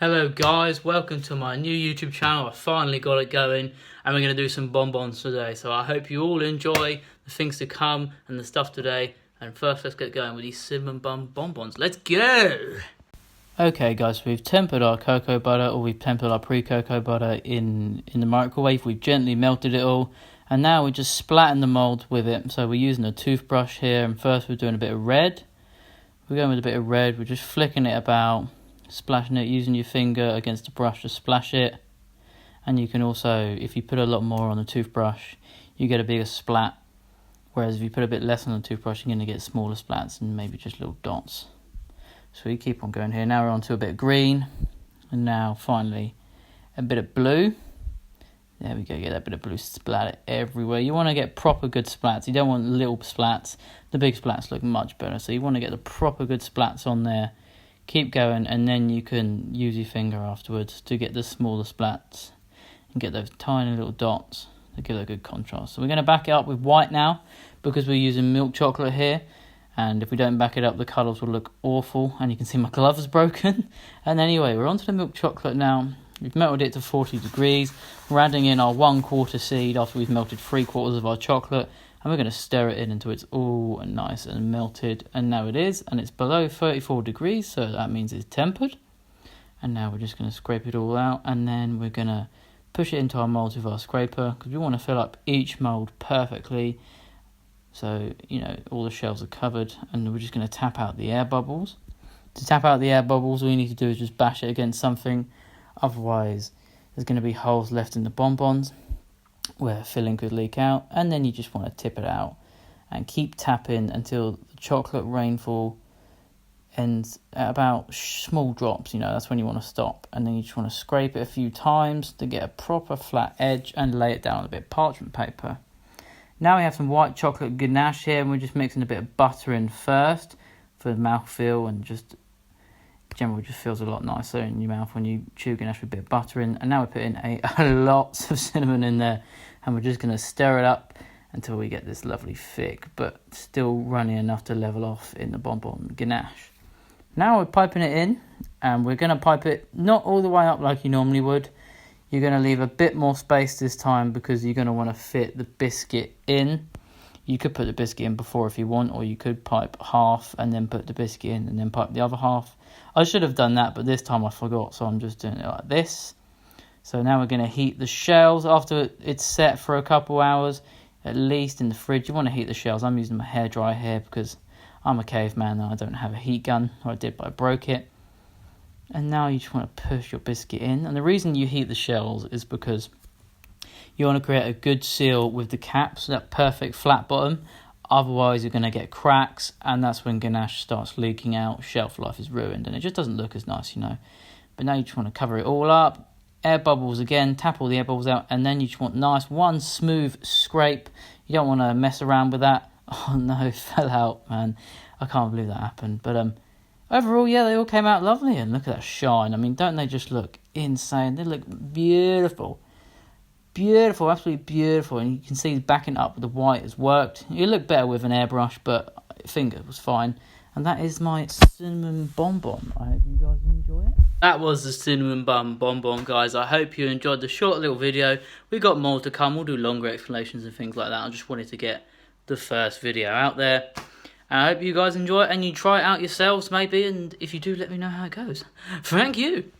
Hello guys, welcome to my new YouTube channel. I finally got it going and we're going to do some bonbons today. So I hope you all enjoy the things to come and the stuff today. And first let's get going with these cinnamon bun bonbons. Let's go! Okay guys, so we've tempered our cocoa butter, or we've tempered our pre-cocoa butter in the microwave. We've gently melted it all. And now we're just splatting the mould with it. So we're using a toothbrush here, and first we're doing a bit of red. We're going with a bit of red, we're just flicking it about. Splashing it, using your finger against the brush to splash it. And you can also, if you put a lot more on the toothbrush, you get a bigger splat. Whereas if you put a bit less on the toothbrush, you're going to get smaller splats and maybe just little dots. So we keep on going here. Now we're on to a bit of green. And now finally a bit of blue. There we go, get that bit of blue splat everywhere. You want to get proper good splats. You don't want little splats. The big splats look much better. So you want to get the proper good splats on there. Keep going, and then you can use your finger afterwards to get the smaller splats and get those tiny little dots to give it a good contrast. So we're going to back it up with white now because we're using milk chocolate here, and if we don't back it up the colours will look awful, and you can see my glove is broken. And anyway, we're onto the milk chocolate now. We've melted it to 40 degrees. We're adding in our 1/4 seed after we've melted 3/4 of our chocolate. And we're going to stir it in until it's all nice and melted. And now it is. And it's below 34 degrees. So that means it's tempered. And now we're just going to scrape it all out. And then we're going to push it into our mould with our scraper. Because we want to fill up each mould perfectly. So, you know, all the shelves are covered. And we're just going to tap out the air bubbles. To tap out the air bubbles, all you need to do is just bash it against something. Otherwise, there's going to be holes left in the bonbons where filling could leak out, and then you just want to tip it out and keep tapping until the chocolate rainfall ends at about small drops. You know, that's when you want to stop, and then you just want to scrape it a few times to get a proper flat edge and lay it down on a bit of parchment paper. Now we have some white chocolate ganache here, and we're just mixing a bit of butter in first for the mouthfeel, and just generally just feels a lot nicer in your mouth when you chew ganache with a bit of butter in. And now we're putting a lots of cinnamon in there, and we're just going to stir it up until we get this lovely thick but still runny enough to level off in the bonbon ganache. Now we're piping it in, and we're going to pipe it not all the way up like you normally would. You're going to leave a bit more space this time because you're going to want to fit the biscuit in. You could put the biscuit in before if you want, or you could pipe half and then put the biscuit in and then pipe the other half. I should have done that, but this time I forgot, so I'm just doing it like this. So now we're going to heat the shells after it's set for a couple hours, at least in the fridge. You want to heat the shells. I'm using my hairdryer here because I'm a caveman and I don't have a heat gun, or I did, but I broke it. And now you just want to push your biscuit in. And the reason you heat the shells is because you want to create a good seal with the caps, that perfect flat bottom. Otherwise, you're going to get cracks, and that's when ganache starts leaking out. Shelf life is ruined, and it just doesn't look as nice, you know. But now you just want to cover it all up. Air bubbles again, tap all the air bubbles out, and then you just want nice, one smooth scrape. You don't want to mess around with that. Oh no, it fell out, man. I can't believe that happened. But overall, yeah, they all came out lovely, and look at that shine. I mean, don't they just look insane? They look beautiful. Beautiful, absolutely beautiful, and you can see backing up with the white has worked. It looked better with an airbrush, but finger was fine. And that is my cinnamon bonbon. I hope you guys enjoy it. That was the cinnamon bun bonbon, guys. I hope you enjoyed the short little video. We got more to come. We'll do longer explanations and things like that. I just wanted to get the first video out there. And I hope you guys enjoy it and you try it out yourselves maybe. And if you do, let me know how it goes. Thank you.